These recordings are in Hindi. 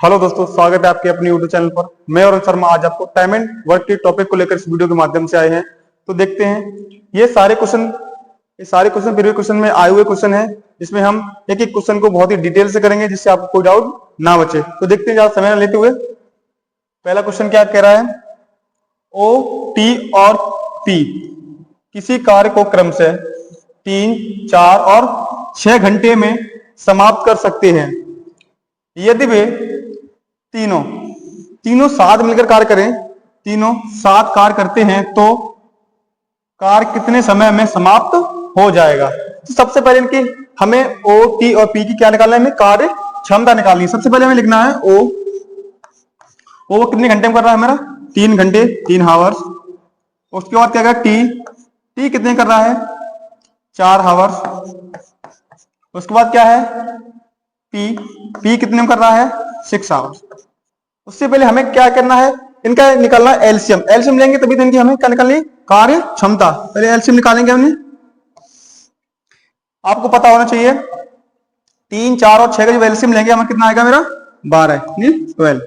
हेलो दोस्तों, स्वागत है आपके अपने यूट्यूब चैनल पर। मैं और शर्मा आज आपको टाइम एंड वर्क के टॉपिक को लेकर इस वीडियो के माध्यम से आए हैं। तो देखते हैं ये सारे क्वेश्चन प्रीवियस क्वेश्चन में आए हुए क्वेश्चन है, जिसमें हम एक एक क्वेश्चन को बहुत ही डिटेल से करेंगे, जिससे आपको कोई डाउट ना बचे। तो देखते हैं ज्यादा समय न लेते हुए। पहला क्वेश्चन क्या कह रहा है? ओ, टी और पी किसी कार्य को क्रम से 3, 4 और 6 घंटे में समाप्त कर सकते हैं। यदि वे तीनों तीनों साथ मिलकर कार्य करें, तीनों साथ कार्य करते हैं, तो कार्य कितने समय में समाप्त हो जाएगा? तो सबसे पहले इनकी हमें ओ, टी और पी की क्या निकालना है? हमें कार्य क्षमता निकालनी है। सबसे पहले हमें लिखना है ओ वो कितने घंटे में कर रहा है? हमारा 3 घंटे, 3 हावर्स। उसके बाद क्या करेगा? टी कितने कर रहा है? 4 हावर्स। उसके बाद क्या है? पी कितने में कर रहा है? 6 आवर्स। उससे पहले हमें क्या करना है? इनका निकालना है एलसीएम। एलसीएम लेंगे तभी तो इनकी हमें क्या निकालनी? कार्य क्षमता। पहले एलसीएम निकालेंगे हमने। आपको पता होना चाहिए 3, 4 और 6 का जो एलसीएम लेंगे हमें कितना आएगा? मेरा 12 12।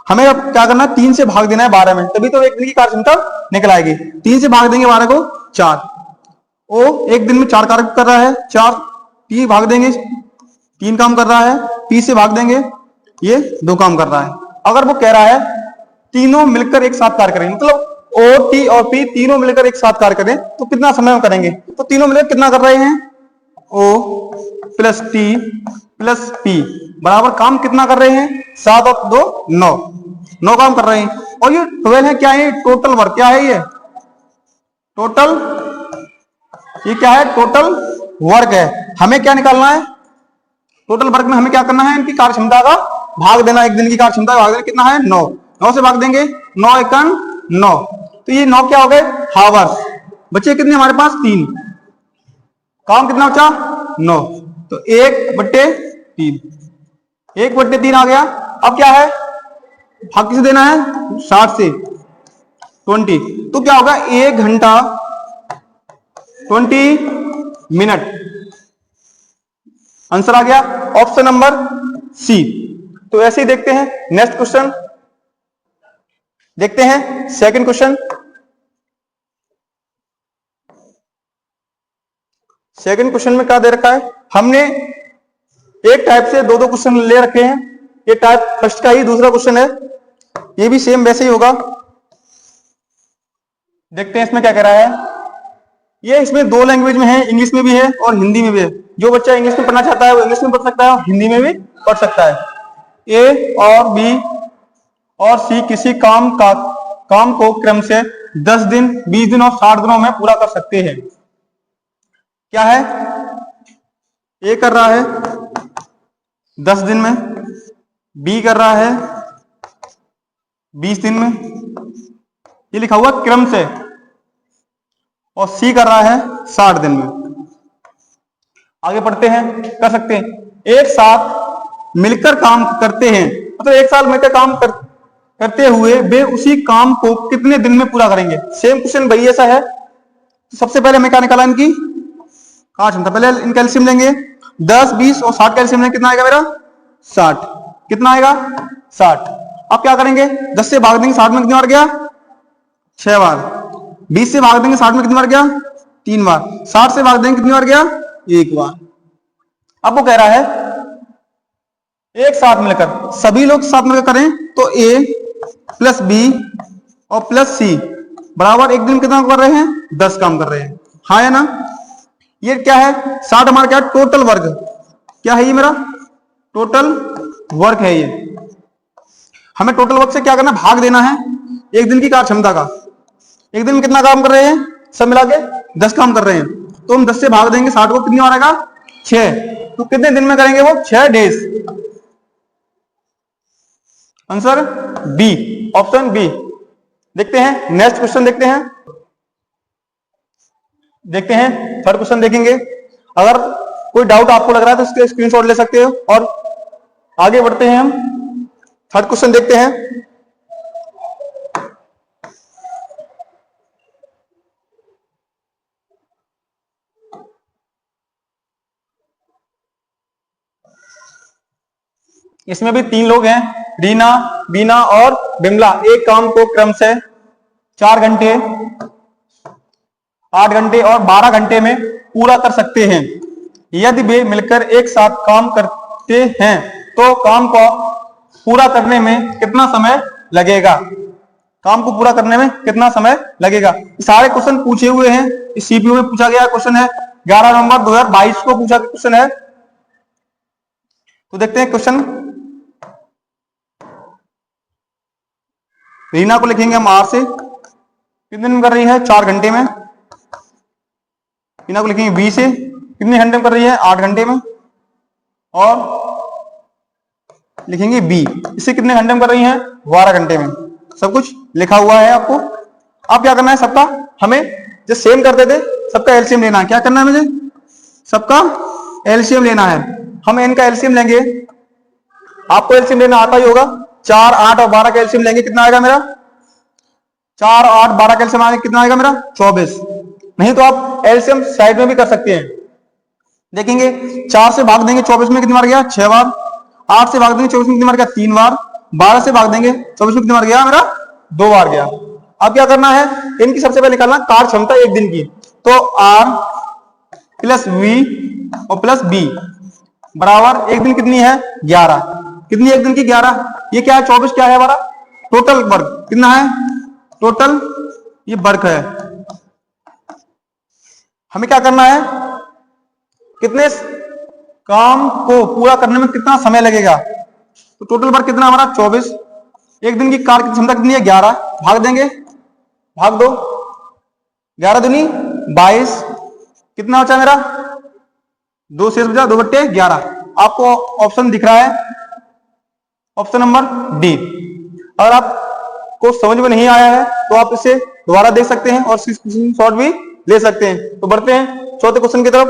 हमें अब क्या करना है? 3 से भाग देना है 12 में, तभी तो एक दिन की कार्य क्षमता निकल आएगी। 3 से भाग देंगे 12 को 4। ओ एक दिन में 4 कार्य कर रहा है, 4 पी भाग देंगे 3 काम कर रहा है, पी से भाग देंगे ये 2 काम कर रहा है। अगर वो कह रहा है तीनों मिलकर एक साथ कार्य करें, मतलब ओ, टी और पी तीनों मिलकर एक साथ कार्य करें, तो कितना समय में करेंगे? तो तीनों मिलकर कितना कर रहे हैं? O plus T plus P बराबर काम कितना कर रहे हैं? 7 और 2 9 काम कर रहे हैं। और ये 12 है, क्या है? टोटल वर्क क्या है? ये क्या है? टोटल वर्क है। हमें क्या निकालना है? टोटल वर्क में हमें क्या करना है? इनकी कार्य क्षमता का भाग देना। एक दिन की कार्य क्षमता का भाग देना कितना है? 9 से भाग देंगे 9 एकम 9, तो ये 9 क्या हो गए? हावर्स। बचे कितने हमारे पास? 3। काम कितना बचा? 9। तो 1/3, 1/3 आ गया। अब क्या है? भाग किसे देना है? 60 से 20, तो क्या होगा? 1 घंटा 20 मिनट। आंसर आ गया ऑप्शन नंबर सी। तो ऐसे ही देखते हैं नेक्स्ट क्वेश्चन। देखते हैं सेकंड क्वेश्चन। सेकंड क्वेश्चन में क्या दे रखा है? हमने एक टाइप से दो क्वेश्चन ले रखे हैं। ये टाइप फर्स्ट का ही दूसरा क्वेश्चन है, ये भी सेम वैसे ही होगा। देखते हैं इसमें क्या कह रहा है। ये इसमें 2 लैंग्वेज में है, इंग्लिश में भी है और हिंदी में भी है। जो बच्चा इंग्लिश में पढ़ना चाहता है वो इंग्लिश में पढ़ सकता है और हिंदी में भी पढ़ सकता है। ए और बी और सी किसी काम को क्रम से 10 दिन, 20 दिन और 60 दिनों में पूरा कर सकते हैं। क्या है? ए कर रहा है 10 दिन में, बी कर रहा है 20 दिन में, ये लिखा हुआ क्रम से, और सी कर रहा है 60 दिन में। आगे पढ़ते हैं, कर सकते हैं। एक साथ मिलकर काम करते हैं, मतलब एक साथ मिलकर करते हुए वे उसी काम को कितने दिन में पूरा करेंगे? सेम क्वेश्चन वही ऐसा है। तो सबसे पहले हमें क्या निकाला? इनकी कार्य क्षमता। पहले इनका एलसीएम लेंगे। 10, 20 और 60 का एलसीएम लेंगे, कितना आएगा मेरा? 60। कितना आएगा? 60। अब क्या करेंगे? 10 से भाग देंगे 60 में, कितनी बार गया? 6 बार। 20 से भाग देंगे 60 में, कितनी बार गया? 3 बार। 60 से भाग देंगे, कितनी बार गया? 1 बार। अब वो कह रहा है एक साथ मिलकर, सभी लोग साथ मिलकर करें, तो ए प्लस बी और प्लस सी बराबर एक दिन कितना कर रहे हैं? 10 काम कर रहे हैं। हाँ है ना? ये क्या है? 60 हमारा क्या? Total work. क्या है ये? मेरा टोटल वर्क है ये। हमें टोटल वर्क से क्या करना? भाग देना है एक दिन की कार्य क्षमता का। एक दिन में कितना काम कर रहे हैं? सब मिला के 10 काम कर रहे हैं, तो हम 10 से भाग देंगे 60 को, कितनी बार आएगा? 6। तो कितने दिन में करेंगे वो? 6 days. Answer B, option B. देखते हैं नेक्स्ट क्वेश्चन। देखते हैं थर्ड क्वेश्चन देखेंगे। अगर कोई डाउट आपको लग रहा है तो इसके स्क्रीनशॉट ले सकते हो और आगे बढ़ते हैं हम। थर्ड क्वेश्चन देखते हैं। इसमें भी 3 लोग हैं, रीना, बीना और बिमला। एक काम को क्रम से 4 घंटे, 8 घंटे और 12 घंटे में पूरा कर सकते हैं। यदि वे मिलकर एक साथ काम करते हैं तो काम को पूरा करने में कितना समय लगेगा? काम को पूरा करने में कितना समय लगेगा? सारे क्वेश्चन पूछे हुए हैं, इस सीपीयू में पूछा गया क्वेश्चन है, 11 नवंबर 2022 को पूछा गया क्वेश्चन है। तो देखते हैं क्वेश्चन। रीना को लिखेंगे हम आर से, कितने दिन कर रही है? 4 घंटे में। रीना को लिखेंगे बी से, कितने घंटे में कर रही है? 8 घंटे में। और लिखेंगे बी, इसे कितने घंटे में कर रही है? 12 घंटे में। सब कुछ लिखा हुआ है आपको। अब क्या करना है? सबका हमें जो सेम करते थे सबका एलसीएम लेना है। क्या करना है मुझे? सबका एलसीएम लेना है। हम n का एलसीएम लेंगे, आपको एलसीएम लेना आता ही होगा। 4, 8 और 12 का एलसीएम लेंगे, कितना आएगा मेरा? 4, 8, 12 का एलसीएम आएगा, कितना आएगा मेरा? 24। नहीं तो आप एलसीएम साइड में भी कर सकते हैं। देखेंगे 4 से भाग देंगे 24 में, कितनी बार गया? 6 बार। 8 से भाग देंगे 24 में, कितनी बार गया? 3 बार। 12 से भाग देंगे 24 में, कितनी बार गया? मेरा 2 बार गया। अब क्या करना है? इनकी सबसे पहले निकालना कार्य क्षमता एक दिन की। तो R प्लस V और प्लस B बराबर एक दिन कितनी है? 11। कितनी एक दिन की? 11। ये क्या है? 24 क्या है हमारा? टोटल वर्क कितना है? टोटल ये वर्क है। हमें क्या करना है? कितने काम को पूरा करने में कितना समय लगेगा? तो टोटल वर्क कितना हमारा? 24। एक दिन की कार्य क्षमता कितनी है? 11। भाग देंगे, भाग दो, 11 दूनी 22। कितना बचा मेरा? 2 शेष बचा, 2/11। आपको ऑप्शन दिख रहा है, ऑप्शन नंबर डी। अगर आपको समझ में नहीं आया है तो आप इसे दोबारा देख सकते हैं और शॉर्ट भी ले सकते हैं। तो बढ़ते हैं चौथे क्वेश्चन की तरफ।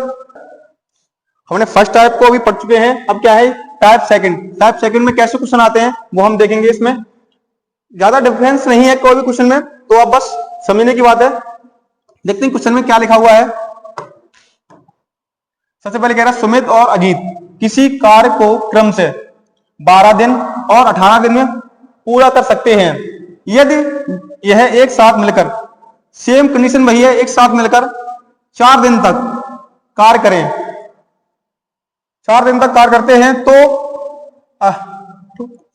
हमने फर्स्ट टाइप को अभी पढ़ चुके हैं, अब क्या है? Type second. टाइप सेकंड में कैसे क्वेश्चन आते हैं वो हम देखेंगे। इसमें ज्यादा डिफरेंस नहीं है कोई भी क्वेश्चन में, तो आप बस समझने की बात है। देखते हैं क्वेश्चन में क्या लिखा हुआ है। सबसे पहले कह रहा है सुमित और अजीत किसी कार्य को क्रम से 12 दिन और 18 दिन में पूरा कर सकते हैं। यदि यह एक साथ मिलकर, सेम कंडीशन वही है, एक साथ मिलकर 4 दिन तक कार्य करें, 4 दिन तक कार्य करते हैं तो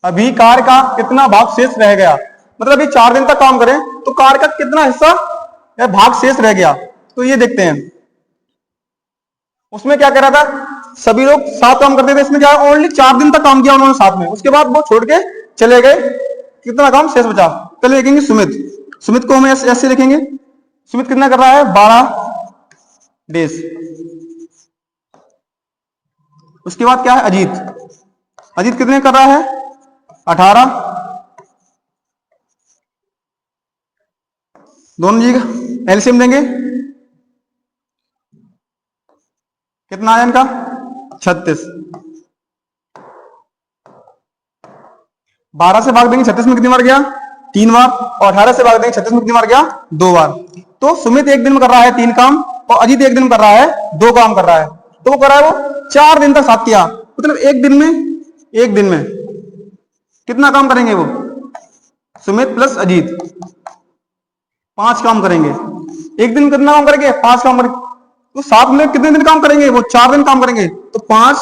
अभी कार्य का कितना भाग शेष रह गया? मतलब ये 4 दिन तक काम करें तो कार्य का कितना हिस्सा या भाग शेष रह गया? तो ये देखते हैं। उसमें क्या कह रहा था? सभी लोग साथ काम करते थे, इसमें क्या ओनली 4 दिन तक काम किया उन्होंने साथ में, उसके बाद वो छोड़ के चले गए। कितना काम शेष बचा? पहले लिखेंगे सुमित। सुमित को हम ऐसे लिखेंगे, सुमित कितना कर रहा है? 12 डेज। उसके बाद क्या है? अजीत। अजीत कितने कर रहा है? 18। दोनों जी का एलसीएम देंगे, कितना आया इनका? 36। 12 से भाग देंगे 36 में, कितनी बार गया? 3 बार। और 18 से भाग देंगे 36 में, कितनी बार गया? 2 बार। तो सुमित एक दिन में कर रहा है 3 काम और अजीत एक दिन में कर रहा है 2 काम कर रहा है। तो वो कर रहा है वो 4 दिन तक साथ किया, मतलब एक दिन में कितना काम करेंगे वो? सुमित प्लस अजीत 5 काम करेंगे। एक दिन कितना काम करेंगे? 5 काम करेंगे। तो साथ में कितने दिन काम करेंगे? वो 4 दिन काम करेंगे। तो 5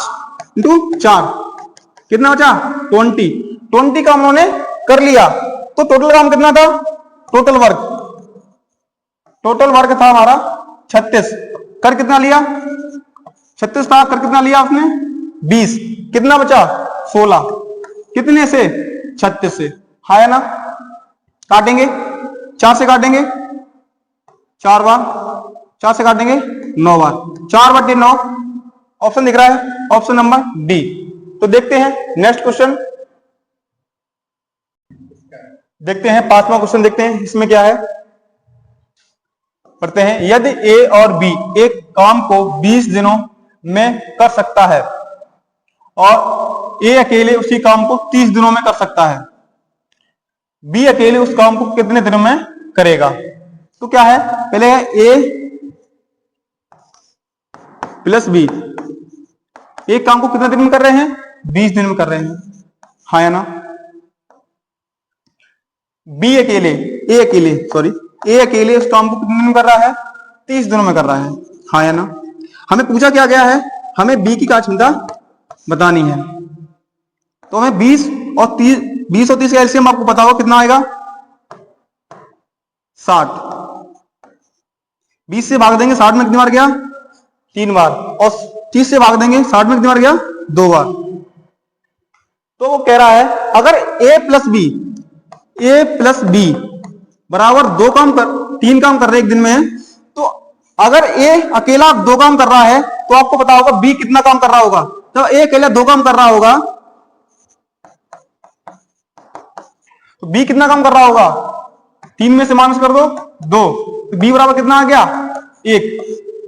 × 4 कितना बचा? 20 काम उन्होंने कर लिया। तो टोटल काम कितना था? टोटल वर्क था हमारा 36। कर कितना लिया? 36 था, कर कितना लिया आपने? 20। कितना बचा? 16। कितने से? 36 से। हाँ है ना? काटेंगे, 4 से काटेंगे 4 बार, 4 से काटेंगे 9 बार, 4/9 ऑप्शन दिख रहा है, ऑप्शन नंबर डी। तो देखते हैं नेक्स्ट क्वेश्चन, देखते हैं 5वां क्वेश्चन, देखते हैं इसमें क्या है, पढ़ते हैं। यदि ए और बी एक काम को 20 दिनों में कर सकता है और ए अकेले उसी काम को 30 दिनों में कर सकता है, बी अकेले उस काम को कितने दिनों में करेगा? तो क्या है, पहले है ए प्लस बी, एक काम को कितने दिन में कर रहे हैं? 20 दिन में कर रहे हैं। हाँ या ना? बी अकेले, ए अकेले सॉरी ए अकेले उस काम को कितने दिन में कर रहा है? 30 दिनों में कर रहा है। हाँ या ना? हमें पूछा क्या गया है? हमें बी की कार्यक्षमता बतानी है। तो हमें 20 और 30 का एलसीएम आपको पता होगा कितना आएगा? 60। 20 से भाग देंगे 60 में कितनी बार गया? 3 बार। और 30 से भाग देंगे 60 में कितनी बार गया? 2 बार। तो वो कह रहा है अगर ए प्लस बी बराबर 3 काम कर रहे एक दिन में, तो अगर ए अकेला 2 काम कर रहा है तो आपको पता होगा बी कितना काम कर रहा होगा। तो ए अकेला 2 काम कर रहा होगा तो बी कितना काम कर रहा होगा? 3 में से माइनस कर दो 2, तो बी बराबर कितना आ गया? 1।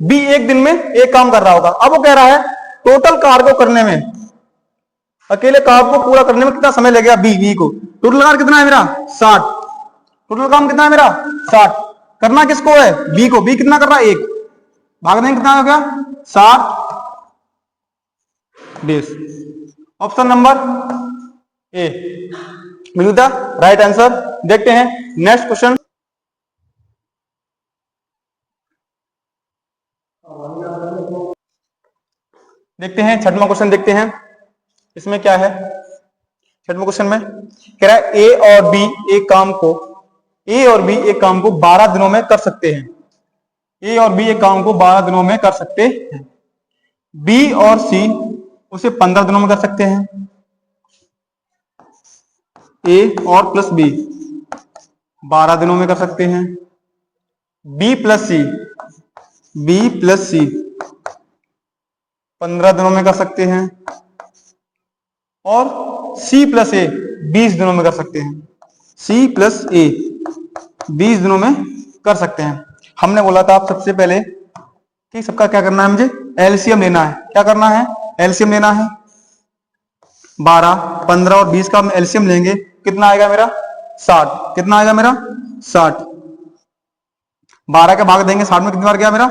बी एक दिन में 1 काम कर रहा होगा। अब वो कह रहा है टोटल कार्य को करने में, अकेले काम को पूरा करने में कितना समय लगेगा बी को। टोटल कार्य कितना है मेरा? 60। टोटल काम कितना है मेरा? 60। करना किसको है? बी को। बी कितना कर रहा है? 1। भाग देंगे कितना हो गया? 60 days. Option number A will the right answer. देखते हैं नेक्स्ट क्वेश्चन। देखते हैं छठवां क्वेश्चन। देखते हैं इसमें क्या है। छठवें क्वेश्चन में कह रहा है ए और बी एक काम को 12 दिनों में कर सकते हैं। ए और बी एक काम को 12 दिनों में कर सकते हैं। बी और सी उसे 15 दिनों में कर सकते हैं। ए और प्लस बी 12 दिनों में कर सकते हैं। बी प्लस सी 15 दिनों में कर सकते हैं। और सी प्लस ए 20 दिनों में कर सकते हैं। सी प्लस ए 20 दिनों में कर सकते हैं। हमने बोला था आप सबसे पहले कि सबका क्या करना है, मुझे एलसीएम लेना है। क्या करना है? एलसीएम लेना है। 12, 15 और 20 का हम एलसीएम लेंगे, कितना आएगा मेरा? 60। कितना आएगा मेरा? 60। 12 का भाग देंगे 60 में कितनी बार गया मेरा?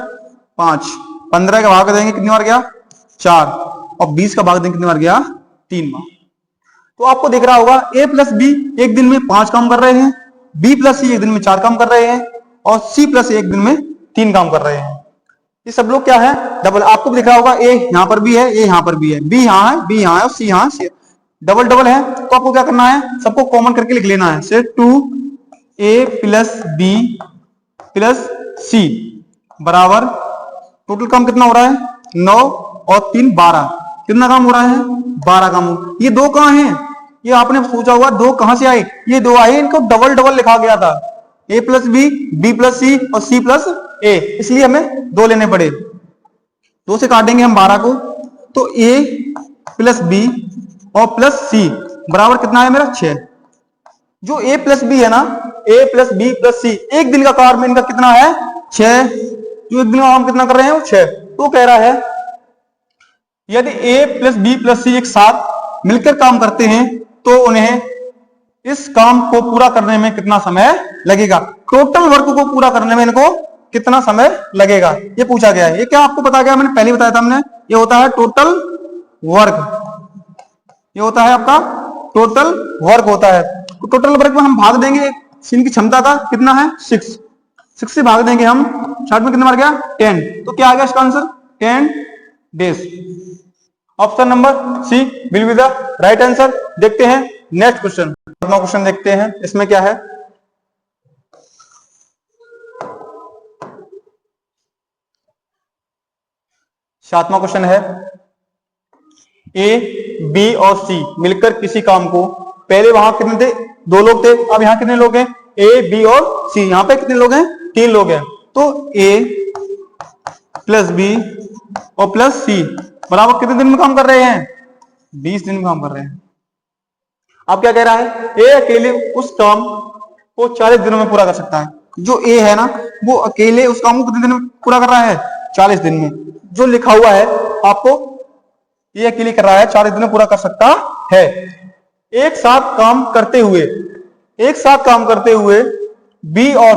5। 15 का भाग देंगे कितनी बार गया? 4। और 20 का भाग देंगे कितनी बार गया? 3 बार। तो आपको दिख रहा होगा ए प्लस बी एक दिन में 5 काम कर रहे हैं, बी प्लस सी एक दिन में 4 काम कर रहे हैं, और सी प्लस एक दिन में 3 काम कर रहे हैं। ये सब लोग क्या है? डबल। आपको भी दिख रहा होगा ए यहां पर भी है, ए यहां पर भी है, बी यहां है, बी यहां है और सी यहां है। डबल डबल है तो आपको क्या करना है? सबको कॉमन करके लिख लेना है। से 2a plus B plus C बराबर टोटल काम कितना हो रहा है? 9 और 3 12। कितना काम हो रहा है? 12 काम हो। ये 2 कहां हैं? ये आपने सोचा होगा 2 कहां से आए? ये 2 आए, इनको डबल डबल लिखा गया था। ए प्लस बी प्लस सी और सी प्लस ए, इसलिए हमें 2 लेने पड़े। 2 से काटेंगे हम 12 को, तो ए प्लस बी और प्लस सी बराबर कितना है मेरा? 6। जो ए प्लस बी है ना, ए प्लस बी प्लस सी एक दिन का कार्य इनका कितना है? 6। जो एक दिन का काम कितना कर रहे हैं? वो 6। तो कह रहा है यदि ए प्लस बी प्लस सी एक साथ मिलकर काम करते हैं तो उन्हें इस काम को पूरा करने में कितना समय लगेगा? टोटल वर्क को पूरा करने में इनको कितना समय लगेगा, ये पूछा गया है। ये क्या आपको बता गया? मैंने पहले बताया था हमने, ये होता है टोटल वर्क। ये होता है आपका टोटल वर्क होता है। तो टोटल वर्क में हम भाग देंगे इनकी क्षमता का कितना है? 6 से भाग देंगे हम 60 में कितना मार गया? 10। तो क्या आ गया इसका answer? 10 days. Option number C will be the right answer. देखते हैं नेक्स्ट क्वेश्चन। क्वेश्चन देखते हैं इसमें क्या है। सातवां क्वेश्चन है ए बी और सी मिलकर किसी काम को, पहले वहां कितने थे? 2 लोग थे, अब यहां कितने लोग हैं? ए बी और सी। यहां पे कितने लोग हैं? 3 लोग हैं। तो ए प्लस बी और प्लस सी बराबर कितने दिन में काम कर रहे हैं? 20 दिन में काम कर रहे हैं। अब क्या कह रहा है? ए अकेले उस काम को 40 दिनों में पूरा कर सकता है। जो ए है ना, वो अकेले उस काम को कितने दिन में पूरा कर रहा है? 40 दिन में। जो लिखा हुआ है आपको, ये अकेले कर रहा है, 40 दिन में पूरा कर सकता है। एक साथ काम करते हुए बी और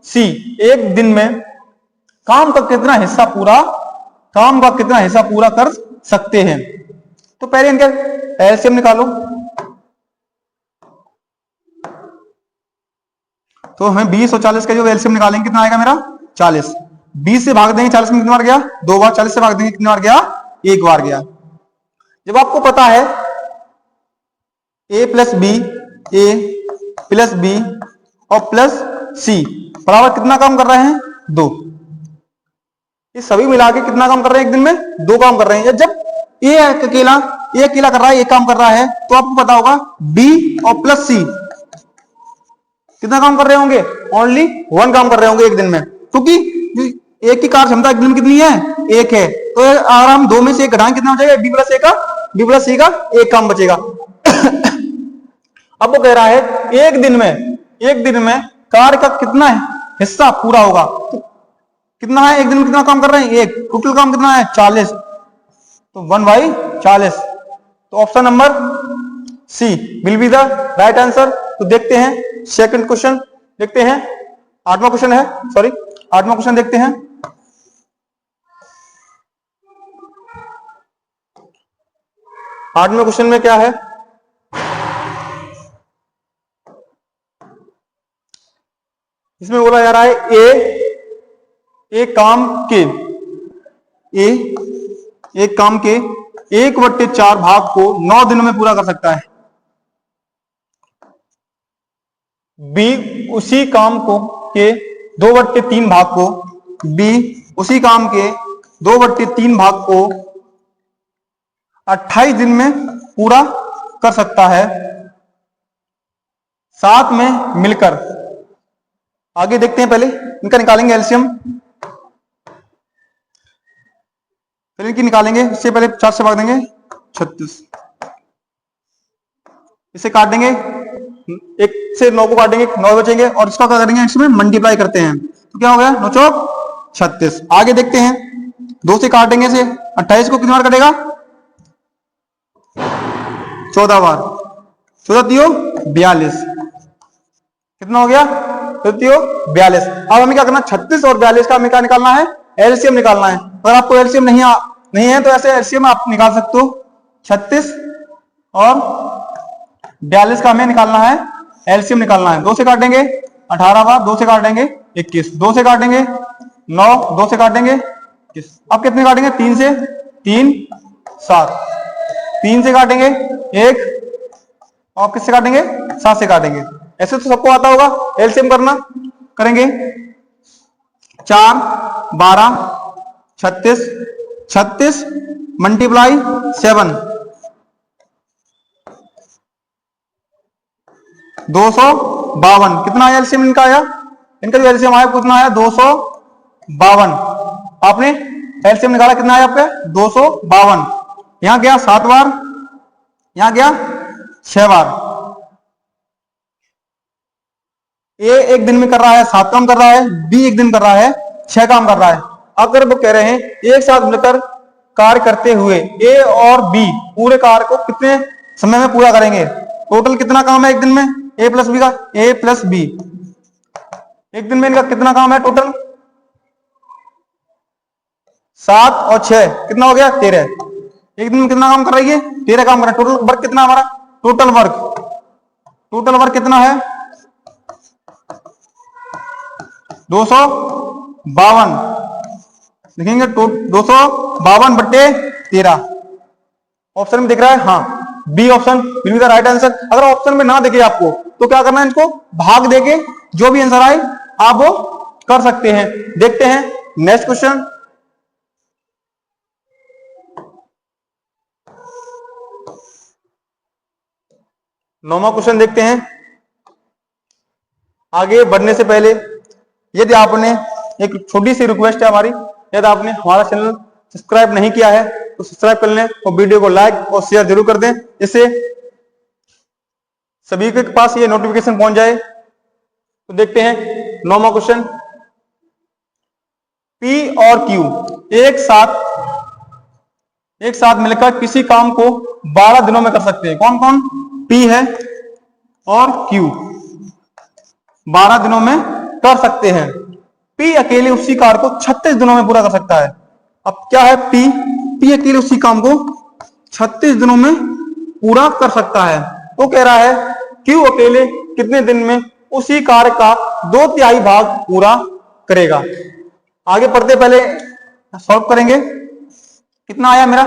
सी एक दिन में काम का कितना हिस्सा पूरा कर सकते हैं? तो पहले इनका एलसीएम निकालो। तो हमें 20 और 40 का जो एलसीएम निकालेंगे कितना आएगा मेरा 40। 20 से भाग देंगे 40 में कितनी बार गया 2 बार, 40 से भाग देंगे कितनी बार गया 1 बार गया। जब आपको पता है a plus B, A plus B और प्लस सी बराबर कितना काम कर रहे हैं 2, ये सभी मिला के कितना काम कर रहे हैं एक दिन में 2 काम कर रहे हैं। जब ए अकेला कर रहा है, एक काम कर रहा है, तो आपको पता होगा बी और प्लस सी कितना काम कर रहे होंगे ओनली 1 काम कर रहे होंगे एक दिन में, क्योंकि एक की कार्य क्षमता एक दिन में कितनी है 1 है। तो अगर हम 2 में से 1 घटाएं कितना बचेगा बी प्लस सी का 1 काम बचेगा। अब वो कह रहा है एक दिन में कार्य का कितना हिस्सा पूरा होगा, तो कितना है एक दिन में कितना काम कर रहे हैं 1, टोटल काम कितना है 40, तो 1/40। तो option number C will be the right answer. तो देखते हैं सेकंड क्वेश्चन, देखते हैं 8वां क्वेश्चन है, सॉरी 8वां क्वेश्चन देखते हैं। 8वें क्वेश्चन में क्या है, इसमें बोला जा रहा है एक काम के 1/4 भाग को 9 दिनों में पूरा कर सकता है। बी उसी काम को के 2/3 भाग को, बी उसी काम के 2/3 भाग को 28 दिन में पूरा कर सकता है, साथ में मिलकर। आगे देखते हैं, पहले इनका निकालेंगे एलसीएम, पहले इनकी निकालेंगे। इससे पहले 4 से भाग देंगे 36, इसे काट देंगे, 1 से 9 को काटेंगे 9 बचेंगे, और इसका क्या करेंगे इसमें मल्टीप्लाई करते हैं, तो क्या हो गया 9 चौक 36। आगे देखते हैं 2 से काटेंगे इसे, 28 को कितनी बार कटेगा 14 बार, 14 दियो 42, कितना हो गया 42। अब हमें क्या करना 36 और 42 का हमें क्या निकालना है एलसीएम निकालना है। अगर आपको एलसीएम नहीं है तो ऐसे एलसीएम आप निकाल सकते हो। 36 और 42 का हमें निकालना है एलसीएम निकालना है। 2 से काटेंगे 18 बार, 2 से काटेंगे 21, 2 से काटेंगे 9, 2 से काटेंगे 21। अब कितने काटेंगे 3 से 3 7, 3 से काटेंगे 1, और किससे काटेंगे 7 से काटेंगे। ऐसे तो सबको आता होगा, एलसीएम करना करेंगे 4 12 36, 36 मल्टीप्लाई 7 252। कितना आया एलसीएम इनका आया, इनका जो एलसीएम आया कितना आया 252। आपने एलसीएम निकाला कितना आया आपका 252। यहां गया 7 बार, यहां गया 6 बार। ए एक दिन में कर रहा है 7 काम कर रहा है, बी एक दिन कर रहा है 6 काम कर रहा है। अगर वो कह रहे हैं एक साथ मिलकर कार्य करते हुए ए और बी पूरे कार्य को कितने समय में पूरा करेंगे, टोटल कितना काम है एक दिन में ए प्लस बी का, ए प्लस बी एक दिन में इनका कितना काम है टोटल 7 और 6 कितना हो गया 13। एक दिन में कितना काम कर रही है 13 काम कर रहा है। टोटल वर्क कितना हमारा, टोटल वर्क कितना है 252। लिखेंगे 252/13। ऑप्शन में दिख रहा है, हाँ B option will be the right answer. अगर ऑप्शन में ना दिखे आपको तो क्या करना है, इनको भाग देके जो भी आंसर आए आप वो कर सकते हैं। देखते हैं नेक्स्ट क्वेश्चन। नौवां क्वेश्चन देखते हैं। आगे बढ़ने से पहले यदि आपने, एक छोटी सी रिक्वेस्ट है हमारी, यदि आपने हमारा चैनल सब्सक्राइब नहीं किया है तो सब्सक्राइब कर लें और वीडियो को लाइक और शेयर जरूर कर दें, इससे सभी के पास ये नोटिफिकेशन पहुंच जाए। तो देखते हैं 9वां क्वेश्चन। पी और क्यू एक साथ मिलकर किसी काम को 12 दिनों में कर सकते हैं। कौन कौन, पी है और क्यू 12 दिनों में कर सकते हैं। पी अकेले उसी कार्य को 36 दिनों में पूरा कर सकता है। अब क्या है, पी अकेले उसी काम को 36 दिनों में पूरा कर सकता है। तो कह रहा है क्यू अकेले कितने दिन में उसी कार्य का 2/3 भाग पूरा करेगा। आगे पढ़ते पहले सॉल्व करेंगे। कितना आया मेरा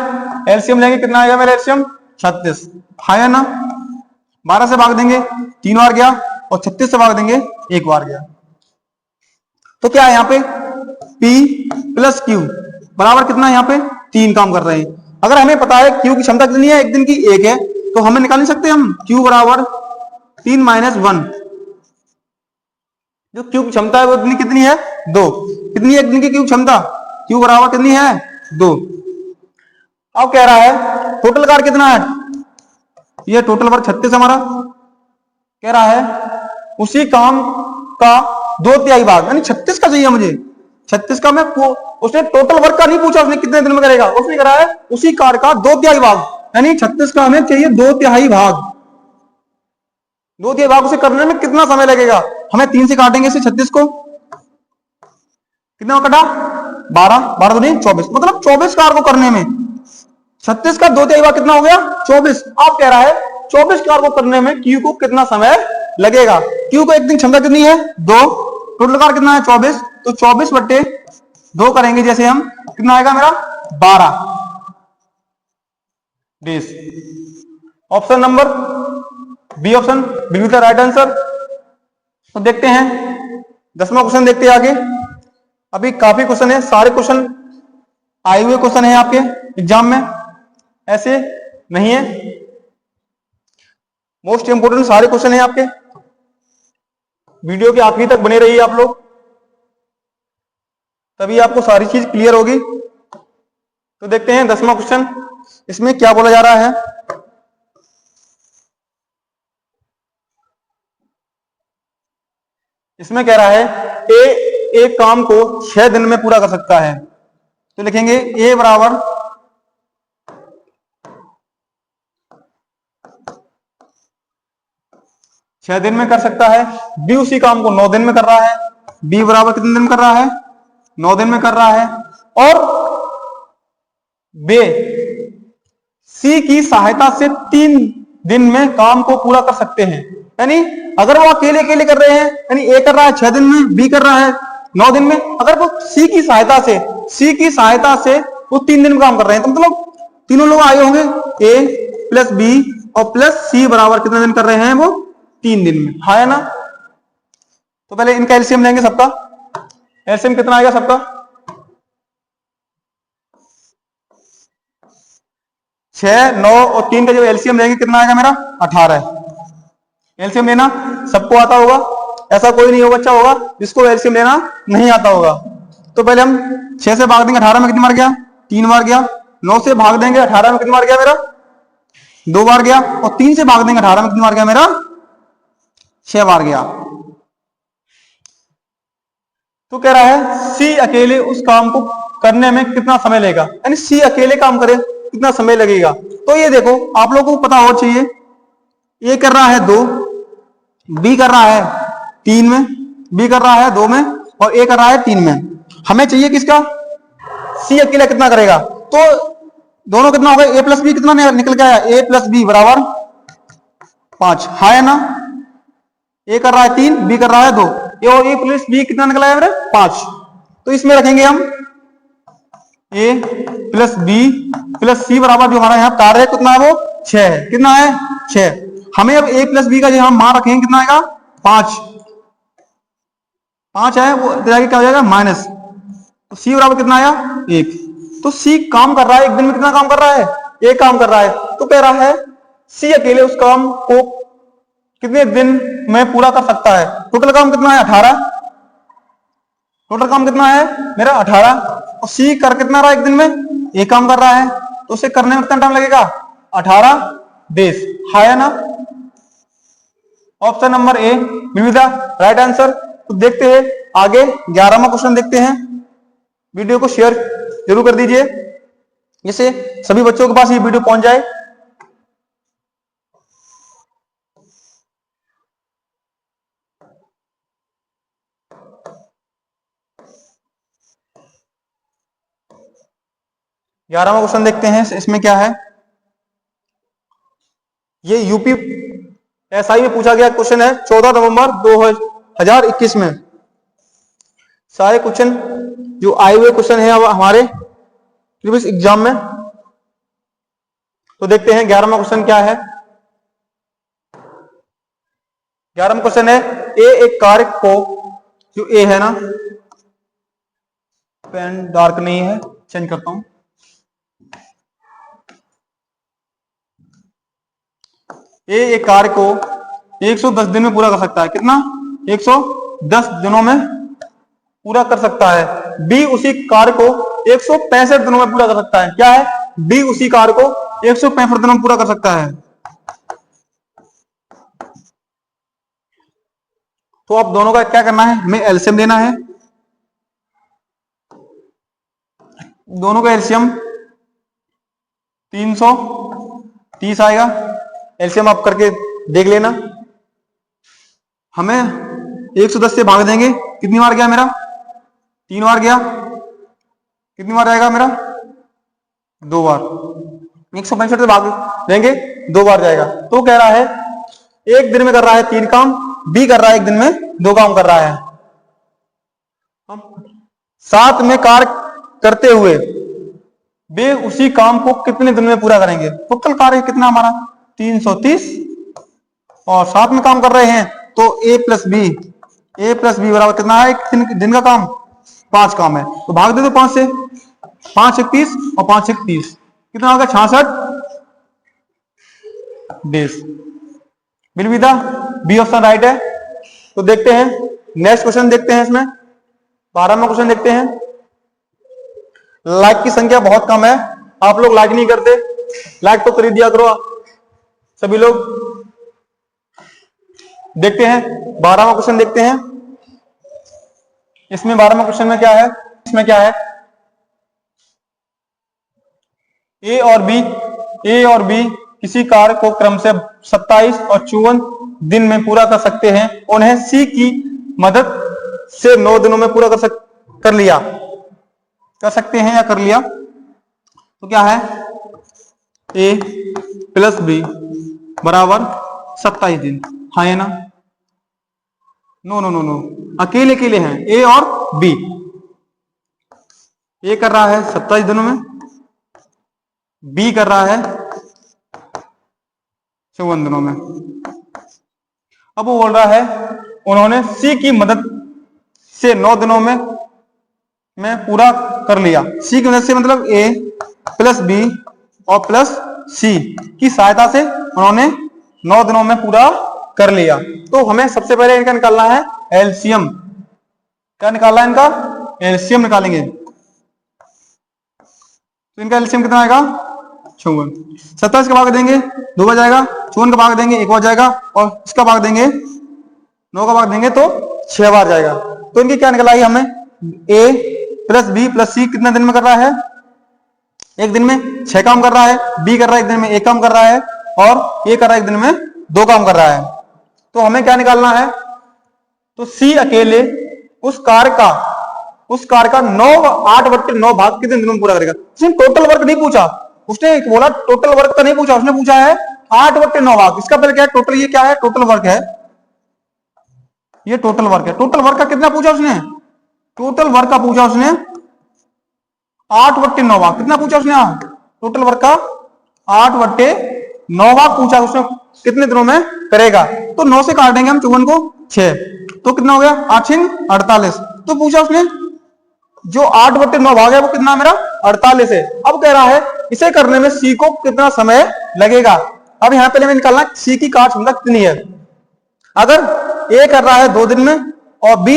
एलसीएम लेंगे, कितना आएगा मेरा एलसीएम 36 है ना। 12 से भाग देंगे 3 बार गया और 36 से भाग देंगे 1 बार गया। तो क्या है यहाँ पे P प्लस Q बराबर कितना है, यहाँ पे 3 काम कर रहे हैं। अगर हमें पता है Q की क्षमता कितनी है, एक दिन की 1 है, तो हमें निकाल नहीं सकते हम Q बराबर 3 माइनस 1। जो Q की क्षमता है वो कितनी है 2। कितनी है एक दिन की Q क्षमता, Q बराबर कितनी है 2। अब कह रहा है टोटल कार्य कितना है, ये टोटल वर्क 36 हमारा। कह रहा है उसी काम का 2/3 भाग, यानी 36 का चाहिए मुझे। 36 का मैं उसने टोटल वर्क का नहीं पूछा, उसने कितने दिन में करेगा, उसने करा है उसी कार्य का 2/3 भाग, यानी 36 का हमें चाहिए 2/3 भाग। 2/3 भाग उसे करने में कितना समय लगेगा, हमें 3 से काटेंगे इसे 36 को, कितना कटा 12, 12 दूनी 24, मतलब 24 कार्य को करने में 36 का 2/3 भाग कितना हो गया 24। आप कह रहा है 24 कार्य को करने में Q को कितना समय लगेगा। Q को एक दिन क्षमता कितनी है 2, टोटल कार्य कितना है 24, तो 24/2 करेंगे जैसे हम, कितना आएगा मेरा 12 days. Option number B option बिल्कुल द राइट आंसर। तो देखते हैं 10वां क्वेश्चन देखते हैं आगे। अभी काफी क्वेश्चन है, सारे क्वेश्चन आए हुए क्वेश्चन है आपके एग्जाम में, ऐसे नहीं है। मोस्ट इंपोर्टेंट सारे क्वेश्चन है आपके। वीडियो के आखिरी तक बने रहिए आप लोग, तभी आपको सारी चीज क्लियर होगी। तो देखते हैं 10वां क्वेश्चन, इसमें क्या बोला जा रहा है। इसमें कह रहा है एक काम को 6 दिन में पूरा कर सकता है, तो लिखेंगे ए बराबर 6 दिन में कर सकता है, बी उसी काम को 9 दिन में कर रहा है, बी बराबर कितने दिन में कर रहा है 9 दिन में कर रहा है, और बे सी की सहायता से 3 दिन में काम को पूरा कर सकते हैं। यानी अगर वो अकेले अकेले कर रहे हैं, यानी ए कर रहा है 6 दिन में, बी कर रहा है 9 दिन में, अगर वो सी की सहायता से वो 3 दिन में काम कर रहे हैं, तो मतलब तीनों लोग आए होंगे ए प्लस बी और प्लस सी बराबर कितने दिन कर रहे हैं वो 3 दिन में, है ना। तो पहले इनका एलसीएम लेंगे सबका। एलसीएम कितना आएगा सबका 6, 9 और 3 का जो एलसीएम लेंगे कितना आएगा मेरा 18। एलसीएम लेना सबको आता होगा, ऐसा कोई नहीं होगा बच्चा होगा जिसको एलसीएम लेना नहीं आता होगा। तो पहले हम 6 से भाग देंगे 18 में, कितनी बार गया 3 बार गया। 9 से भाग देंगे 18 में, कितनी बार गया मेरा 2 बार गया। और 3 से भाग देंगे 18 में, कितनी बार गया मेरा 6 बार गया। तो कह रहा है सी अकेले उस काम को करने में कितना समय लगेगा, यानी सी अकेले काम करे कितना समय लगेगा। तो ये देखो आप लोगों को पता होना चाहिए, ए कर रहा है 2, बी कर रहा है 3 में, बी कर रहा है 2 में, और ए कर रहा है 3 में। हमें चाहिए किसका सी अकेला कितना करेगा। तो दोनों कितना हो गया, ए प्लस बी कितना निकल के आया, ए प्लस बी बराबर 5, है ना। ए कर रहा है 3, बी कर रहा है 2, ए और ए प्लस बी कितना निकला है मेरे 5। तो इसमें रखेंगे हम ए प्लस बी प्लस सी बराबर जो हमारा यहाँ कार्य है कितना है वो 6 है, कितना है 6। हमें अब ए प्लस बी का जो हम मान रखेंगे कितना आएगा 5, 5 है वो क्या हो जाएगा माइनस, तो सी बराबर कितना आया 1। तो सी काम कर रहा है एक दिन में, कितना काम कर रहा है 1 काम कर रहा है। तो कह रहा है सी अकेले उस काम को कितने दिन में पूरा कर सकता है। टोटल काम कितना है 18, टोटल काम कितना है मेरा 18, और सी कर कितना रहा है एक दिन में 1 काम कर रहा है, तो उसे करने में कितना टाइम लगेगा 18 डेज, है ना। Option number A will be the right answer. तो देखते हैं आगे 11वां क्वेश्चन देखते हैं। वीडियो को शेयर जरूर कर दीजिए जिससे सभी बच्चों के पास ये वीडियो पहुंच जाए। ग्यारहवां क्वेश्चन देखते हैं, इसमें क्या है। ये यूपी एसआई में पूछा गया क्वेश्चन है 14 नवंबर 2021 में। सारे क्वेश्चन जो आए हुए क्वेश्चन है हमारे प्रीवियस एग्जाम में। तो देखते हैं 11वां क्वेश्चन क्या है। 11वां क्वेश्चन है एक कार्य को, जो ए है ना, पेन डार्क नहीं है, चेंज करता हूं। एक कार्य को 110 दिन में पूरा कर सकता है। कितना? 110 दिनों में पूरा कर सकता है। बी उसी कार्य को 165 दिनों में पूरा कर सकता है। क्या है? बी उसी कार्य को 165 दिनों में पूरा कर सकता है। तो अब दोनों का क्या करना है? हमें एलसीएम लेना है। दोनों का एलसीएम 330 आएगा। एलसीएम आप करके देख लेना। हमें 110 से भाग देंगे, कितनी बार गया मेरा? 3 बार गया। कितनी बार आएगा मेरा? 2 बार। 165 से भाग देंगे, 2 बार जाएगा। तो कह रहा है एक दिन में कर रहा है 3 काम, बी कर रहा है एक दिन में 2 काम कर रहा है। साथ में कार्य करते हुए वे उसी काम को कितने दिन में पूरा करेंगे? टोटल कार्य कितना हमारा? 330, और साथ में काम कर रहे हैं तो ए प्लस बी बराबर कितना है? एक दिन का काम 5 काम है, तो भाग दे दो 5 से। 5 एक 30 और 5 एक 30, कितना होगा? 66 days. Will be the B option right है। तो देखते हैं नेक्स्ट क्वेश्चन, देखते हैं इसमें 12वां क्वेश्चन देखते हैं। लाइक की संख्या बहुत कम है, आप लोग लाइक नहीं करते। लाइक तो कर दिया करो सभी लोग। देखते हैं 12वां क्वेश्चन देखते हैं। इसमें 12वां क्वेश्चन में क्या है? इसमें क्या है? ए और बी किसी कार्य को क्रम से 27 और 54 दिन में पूरा कर सकते हैं। उन्हें सी की मदद से 9 दिनों में पूरा कर सकते हैं या कर लिया। तो क्या है? ए प्लस बी बराबर 27 दिन। हाँ है ना? नो नो नो नो, अकेले हैं ए और बी। ए कर रहा है 27 दिनों में, बी कर रहा है 54 दिनों में। अब वो बोल रहा है उन्होंने सी की मदद से 9 दिनों में पूरा कर लिया। सी की मदद से मतलब ए प्लस बी और प्लस सी की सहायता से उन्होंने 9 दिनों में पूरा कर लिया। तो हमें सबसे पहले इनका निकालना है एलसीएम। क्या निकालना है इनका? एलसीएम निकालेंगे। तो इनका एलसीएम कितना आएगा? 54। 27 का भाग देंगे 2 बार जाएगा, 54 का भाग देंगे 1 बार जाएगा, और इसका भाग देंगे 9 का भाग देंगे तो 6 बार जाएगा। तो इनकी क्या निकल आई हमें? ए प्लस बी प्लस सी कितना दिन में कर रहा है? एक दिन में 6 काम कर रहा है। बी कर रहा है एक दिन में 1 काम कर रहा है, और ए कर रहा है एक दिन में 2 काम कर रहा है। तो हमें क्या निकालना है? तो सी अकेले उस कार्य का 8/9 भाग कितने दिनों में पूरा करेगा। उसने टोटल वर्क नहीं पूछा, उसने बोला टोटल वर्क का नहीं पूछा, उसने पूछा है 8/9 भाग। इसका पहले क्या है? टोटल। ये क्या है? टोटल वर्क है। ये टोटल वर्क है। टोटल वर्क का कितना पूछा उसने? टोटल वर्क का पूछा उसने 8/9 भाग। कितना पूछा उसने? टोटल वर्क का 8/9 भाग पूछा उसने, कितने दिनों में करेगा। तो 9 से काट देंगे हम 54 को 6, तो कितना हो गया? 8 × 48। तो पूछा उसने जो 8/9 भाग है वो कितना मेरा? 48 है। अब कह रहा है इसे करने में सी को कितना समय लगेगा। अब यहां पहले में निकालना सी की कार्य क्षमता कितनी है। अगर ए कर रहा है 2 दिन में और बी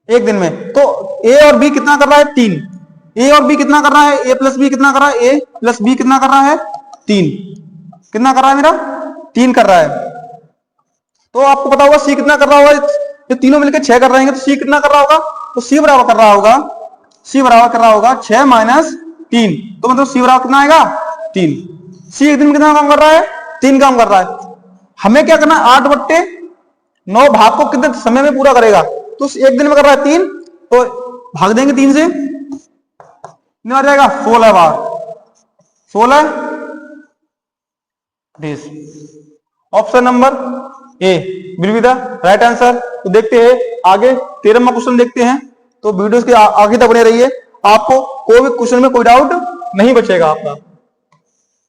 1 दिन में, तो ए और बी कितना कर रहा है? 3। ए और बी कितना कर रहा है? ए प्लस बी कितना कर रहा है? ए प्लस बी कितना कर रहा है? 3। कितना कर रहा है मेरा? 3 कर रहा है। तो आपको पता होगा सी कितना कर रहा होगा। ये तीनों मिलकर 6 कर रहे हैं, तो सी कितना कर रहा होगा? तो सी बराबर कर रहा होगा 6 - 3। तो मतलब सी बराबर कितना आएगा? 3। सी एक दिन में कितना काम कर रहा है? 3 काम कर रहा है। हमें क्या करना है? 8/9 भाग को कितने समय में पूरा करेगा। तो एक दिन में कर रहा है 3, तो भाग देंगे 3 से, कितने बार जाएगा? 16 बार। 16 days. Option number A will be the right answer. तो देखते हैं आगे 13वां क्वेश्चन देखते हैं। तो वीडियो के आगे तक बने रहिए, आपको कोई भी क्वेश्चन में कोई डाउट नहीं बचेगा आपका,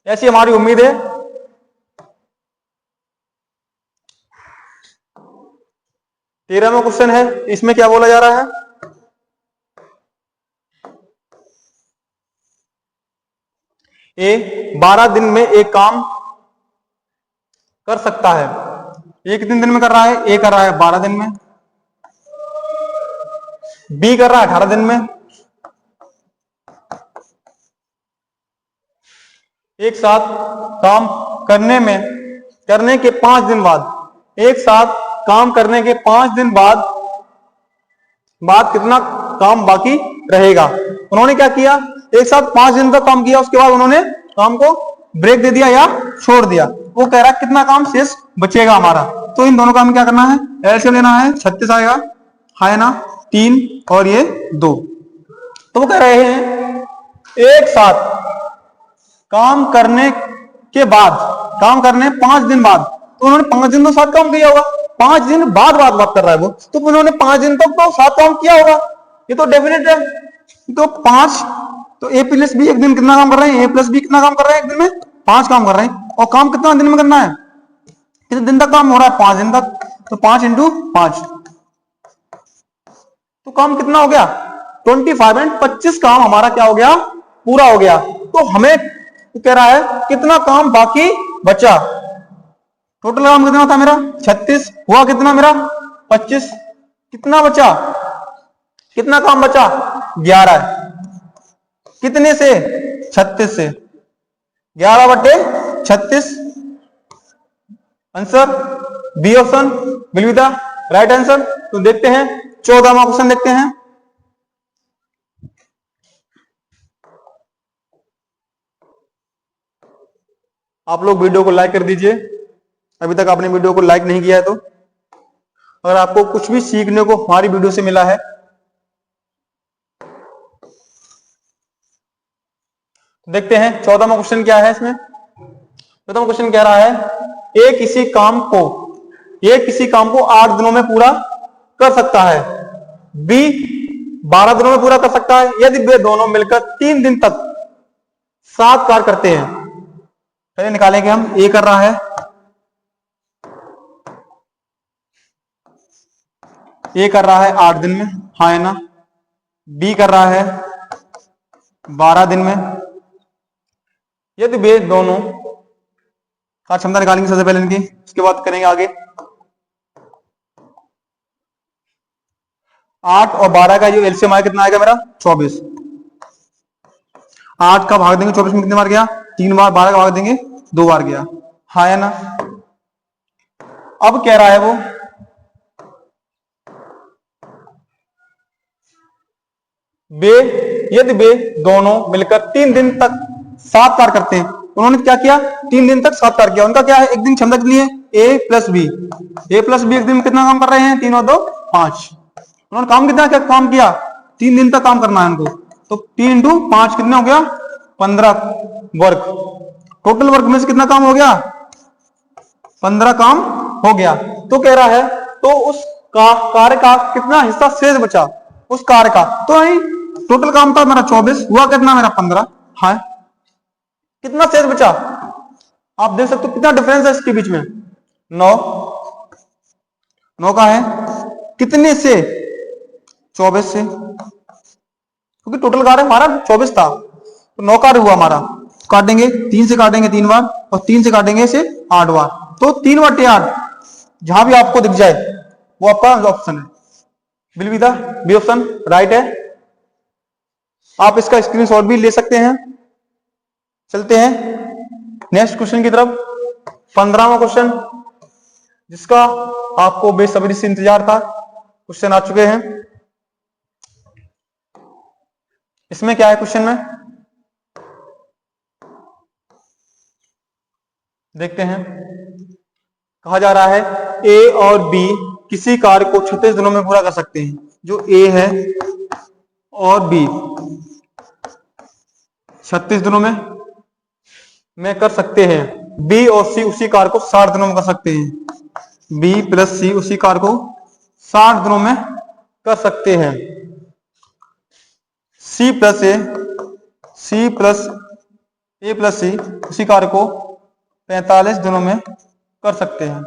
ऐसी हमारी उम्मीद है। 13वां क्वेश्चन है, इसमें क्या बोला जा रहा है? ए 12 दिन में एक काम कर सकता है। ये कितने दिन में कर रहा है? ए कर रहा है 12 दिन में, बी कर रहा है 18 दिन में, एक साथ काम करने के 5 दिन बाद, एक साथ काम करने के 5 दिन बाद कितना काम बाकी रहेगा। उन्होंने क्या किया, एक साथ 5 दिन तक काम किया, उसके बाद उन्होंने काम को ब्रेक दे दिया या छोड़ दिया। वो कह रहा है कितना काम शेष बचेगा हमारा। तो इन दोनों काम में क्या करना है? एलसीएम लेना है, 36 आएगा, है ना, 3 और ये 2। तो वो कह रहे हैं एक साथ काम करने के बाद, काम करने 5 दिन बाद, तो उन्होंने 5 दिन तो साथ काम किया होगा, 5 दिन बाद बात कर रहा है वो, तो उन्होंने 5 दिन तक तो साथ काम किया होगा, ये तो डेफिनेट है। तो 5, तो ए प्लस बी एक दिन कितना काम कर रहे हैं? ए प्लस बी कितना काम कर रहे हैं एक दिन में? 5 काम कर रहे हैं। और काम कितना दिन में करना है? कितने दिन तक काम हो रहा है? 5 दिन तक। तो 5 इंटू 5, तो काम कितना हो गया? 25 एंड 25 काम हमारा क्या हो गया? पूरा हो गया। तो हमें कह रहा है कितना काम बाकी बचा। टोटल काम कितना था मेरा? 36, हुआ कितना मेरा? 25। कितना बचा? कितना काम बचा? 11। कितने से? 36 से। 11/36 answer B option will be the right answer. तो देखते हैं 14वां क्वेश्चन देखते हैं। आप लोग वीडियो को लाइक कर दीजिए, अभी तक आपने वीडियो को लाइक नहीं किया है तो। अगर आपको कुछ भी सीखने को हमारी वीडियो से मिला है, देखते हैं 14वां क्वेश्चन क्या है इसमें। 14वां क्वेश्चन कह रहा है ए किसी काम को 8 दिनों में पूरा कर सकता है, बी 12 दिनों में पूरा कर सकता है, यदि वे दोनों मिलकर 3 दिन तक साथ कार्य करते हैं। पहले निकालेंगे हम। ए कर रहा है, ए कर रहा है 8 दिन में, हाँ है ना, बी कर रहा है 12 दिन में, यदि वे दोनों कार्य क्षमता निकालेंगे सबसे पहले इनकी, उसके बाद करेंगे आगे। 8 और 12 का जो एलसीएम आएगा कितना आएगा मेरा? 24। 8 का भाग देंगे 24 में कितने बार गया? 3 बार। 12 का भाग देंगे 2 बार गया, हाँ है ना। अब कह रहा है वो यदि वे दोनों मिलकर 3 दिन तक साथ कार्य करते हैं। उन्होंने क्या किया? 3 दिन तक साथ कार्य किया। उनका क्या है? एक दिन क्षमता कितनी है? ए plus B. A plus B एक दिन में कितना काम कर रहे हैं? 3 और 2 5। उन्होंने काम कितना क्या काम किया? 3 दिन तक काम करना है उनको। तो 3 इंटू 5 कितना हो गया? 15 वर्क। टोटल वर्क में से कितना काम हो गया? 15 काम हो गया। तो कह रहा है तो उस कार्य का कितना हिस्सा शेष बचा उस कार्य का? तो टोटल काम था मेरा 24, हुआ कितना मेरा? 15। हाँ, कितना शेष बचा? आप देख सकते हो कितना डिफरेंस है इसके बीच में। 9 का है कितने से? 24 से, क्योंकि टोटल कार्य हमारा 24 था, तो 9 कार्य हुआ हमारा। काटेंगे 3 से, काटेंगे 3 बार, और 3 से काटेंगे इसे 8 बार। तो 3/8 जहां भी आपको दिख जाए वो आपका ऑप्शन है, will be the B option right है। आप इसका स्क्रीनशॉट भी ले सकते हैं। चलते हैं नेक्स्ट क्वेश्चन की तरफ। 15वां क्वेश्चन, जिसका आपको बेसब्री से इंतजार था। क्वेश्चन आ चुके हैं। इसमें क्या है? क्वेश्चन में देखते हैं। कहा जा रहा है ए और बी किसी कार्य को 36 दिनों में पूरा कर सकते हैं। जो ए है और बी 36 दिनों में कर सकते हैं। बी और सी उसी कार्य को 60 दिनों में कर सकते हैं। बी प्लस सी उसी कार्य को 60 दिनों में कर सकते हैं। सी प्लस ए, सी प्लस ए प्लस सी उसी कार्य को 45 दिनों में कर सकते हैं।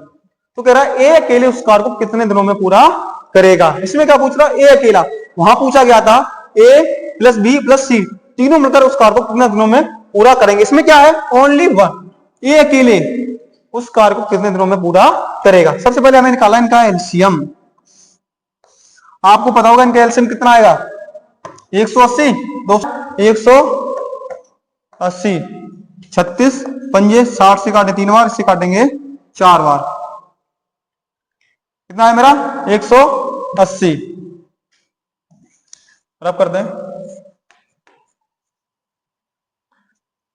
तो कह रहा है ए अकेले उस कार्य को कितने दिनों में पूरा करेगा। इसमें क्या पूछ रहा है, ए अकेला। वहां पूछा गया था ए प्लस बी प्लस सी तीनों मिलकर उस कार्य को कितने दिनों में पूरा करेंगे। इसमें क्या है, ओनली वन, ए अकेले उस कार्य को कितने दिनों में पूरा करेगा। सबसे पहले हमें निकाला इनका एलसीएम। आपको पता होगा इनका एलसीएम कितना आएगा, 180, 180, 36 पंजे 60 से काटे 3 बार, इससे काटेंगे 4 बार। कितना है मेरा 180। रब कर दें।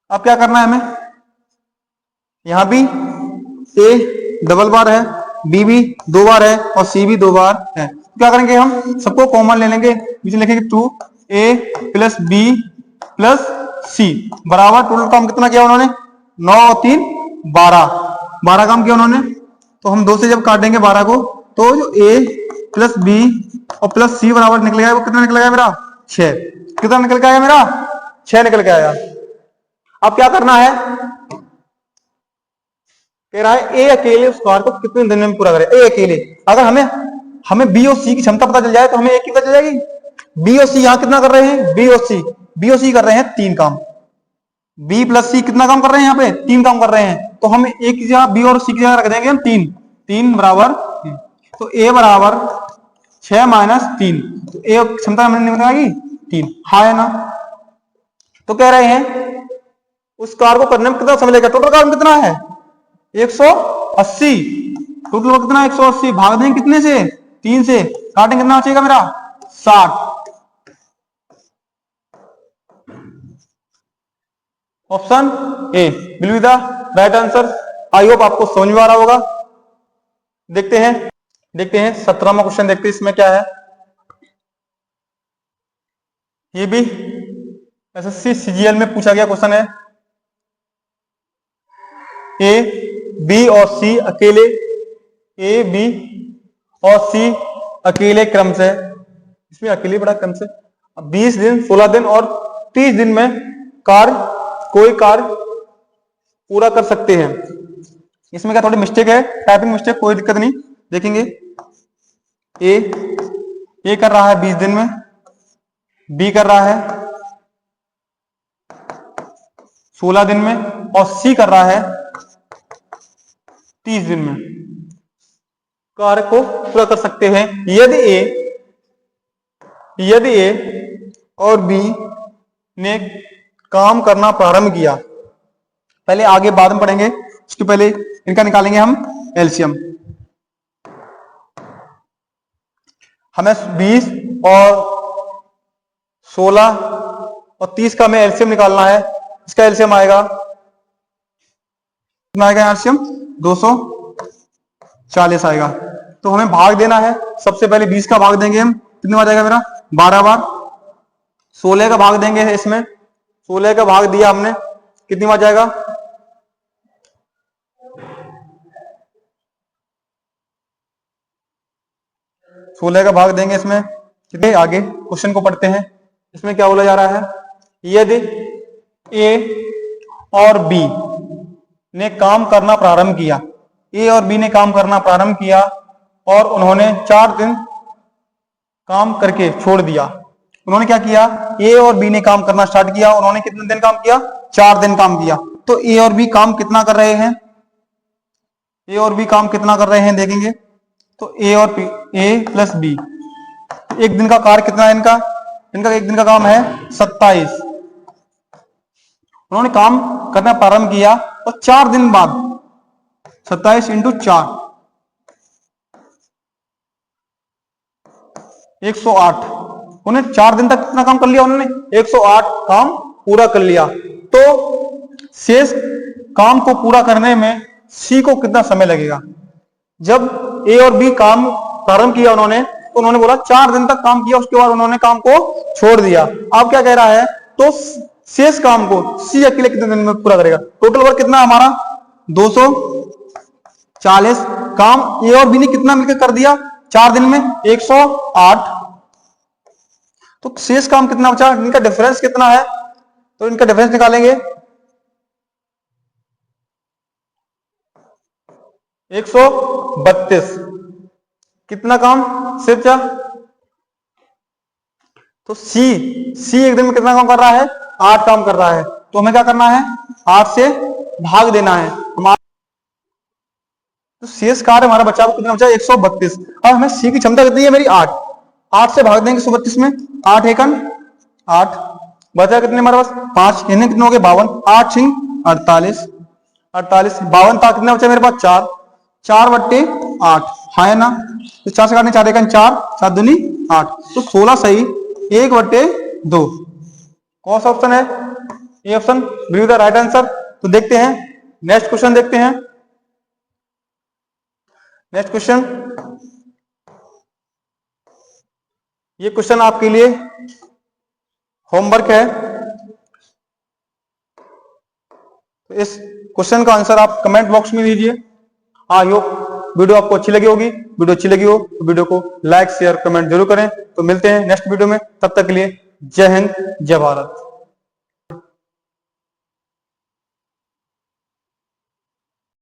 अब क्या करना है हमें, यहां भी ए डबल बार है, बी भी 2 बार है और सी भी 2 बार है। क्या करेंगे, हम सबको कॉमन ले लेंगे, बीच में लिखेंगे 2a plus B plus C बराबर टोटल काम कितना किया उन्होंने, 9 और 3 12 काम किया उन्होंने। तो हम 2 से जब काटेंगे 12 को तो जो a प्लस बी और प्लस सी बराबर निकलेगा वो कितना निकलेगा मेरा 6। कितना निकल के आया मेरा 6 निकल के आया। अब क्या करना है, कह रहा है ए अकेले उस कार्य को कितने दिन में पूरा करे। ए अकेले, अगर हमें बी और सी की क्षमता पता चल जाए तो हमें एक की पता चल जाएगी। बी और सी यहां कितना कर रहे हैं, बी और सी कर रहे हैं 3 काम। बी प्लस सी कितना काम कर रहे हैं, यहाँ पे 3 काम कर रहे हैं। तो हम एक की जगह बी और सी की जगह रख देंगे हम 3 बराबर। तो ए बराबर 6 माइनस 3, तो ए क्षमता हमें निकल आएगी 3। हाँ है ना। तो कह रहे हैं उस कार्य को करने में कितना समय लगेगा। टोटल कार्य कितना है 180। टोटल कितना 180, भाग देंगे कितने से 3 से, काटेंगे कितना बचेगा मेरा 60। Option A will be the right answer. I hope आपको समझ में आ रहा होगा। देखते हैं 17वां क्वेश्चन देखते हैं इसमें क्या है। ये भी एसएससी सीजीएल में पूछा गया क्वेश्चन है। ए बी और सी अकेले, ए बी और सी अकेले क्रम से, इसमें अकेले बड़ा क्रम से 20 दिन 16 दिन और 30 दिन में कोई कार्य पूरा कर सकते हैं। इसमें क्या थोड़ी मिस्टेक है, टाइपिंग मिस्टेक, कोई दिक्कत नहीं, देखेंगे। ए कर रहा है 20 दिन में, बी कर रहा है 16 दिन में और सी कर रहा है 30 दिन में। कार्य को पूरा कर सकते हैं यदि ए और बी ने काम करना प्रारंभ किया। पहले आगे बाद में पढ़ेंगे, उसके पहले इनका निकालेंगे हम एलसीएम। हमें 20 और 16 और 30 का हमें एलसीएम निकालना है। इसका एलसीएम आएगा कितना आएगा, एलसीएम 240 आएगा। तो हमें भाग देना है। सबसे पहले 20 का भाग देंगे हम, कितनी बार जाएगा मेरा 12 बार। 16 का भाग देंगे, इसमें 16 का भाग दिया हमने, कितनी बार जाएगा 16 का भाग देंगे इसमें कितने। आगे क्वेश्चन को पढ़ते हैं। इसमें क्या बोला जा रहा है, यदि ए और बी ने काम करना प्रारंभ किया, ए और बी ने काम करना प्रारंभ किया और उन्होंने 4 दिन काम करके छोड़ दिया। उन्होंने क्या किया, ए और बी ने काम करना स्टार्ट किया, उन्होंने कितने दिन काम किया 4 दिन काम किया। तो ए और बी काम कितना कर रहे हैं, ए और बी काम कितना कर रहे हैं देखेंगे। तो ए प्लस बी, एक दिन का कार्य कितना है इनका एक दिन का काम है 27। उन्होंने काम करना प्रारंभ किया और 4 दिन बाद 27 इंटू 4 108। उन्हें 4 दिन तक कितना काम कर लिया, उन्होंने 108 काम पूरा कर लिया। तो शेष काम को पूरा करने में सी को कितना समय लगेगा। जब ए और बी काम प्रारंभ किया तो उन्होंने बोला 4 दिन तक काम किया, उसके बाद उन्होंने काम को छोड़ दिया। अब क्या कह रहा है, तो शेष काम को सी अकेले कितने दिन में पूरा करेगा। टोटल वर्क कितना हमारा 240 काम ए और बी ने कितना मिलकर कर दिया 4 दिन में 108। तो शेष काम कितना बचा, इनका डिफरेंस कितना है, तो इनका डिफरेंस निकालेंगे 132। कितना काम सिर्फ क्या, तो सी एक दिन में कितना काम कर रहा है 8 काम कर रहा है, तो हमें क्या करना है 8 से भाग देना है हमारा, तो शेष कार्य हमारा बचा कितना बचा 132। अब हमें सी की क्षमता कितनी है मेरी 8 से भाग देंगे 132 में, 8 एकन 8 बचा कितने हमारे पास 5, इन्हें कितने हो गए 52, 8 छिंग 48, 52 था कितना बचा मेरे पास 4 बट्टे 8, हाँ है ना, तो 4 से काटने 4 एकन 4, 7 दूनी 8, तो 16 सही 1/2। कौन सा ऑप्शन है, ये option B the right answer. तो देखते हैं नेक्स्ट क्वेश्चन, देखते हैं नेक्स्ट क्वेश्चन। ये क्वेश्चन आपके लिए होमवर्क है, तो इस क्वेश्चन का आंसर आप कमेंट बॉक्स में दीजिए। आई होप वीडियो आपको अच्छी लगी होगी, वीडियो अच्छी लगी हो तो वीडियो को लाइक शेयर कमेंट जरूर करें। तो मिलते हैं नेक्स्ट वीडियो में, तब तक के लिए जय हिंद जय भारत।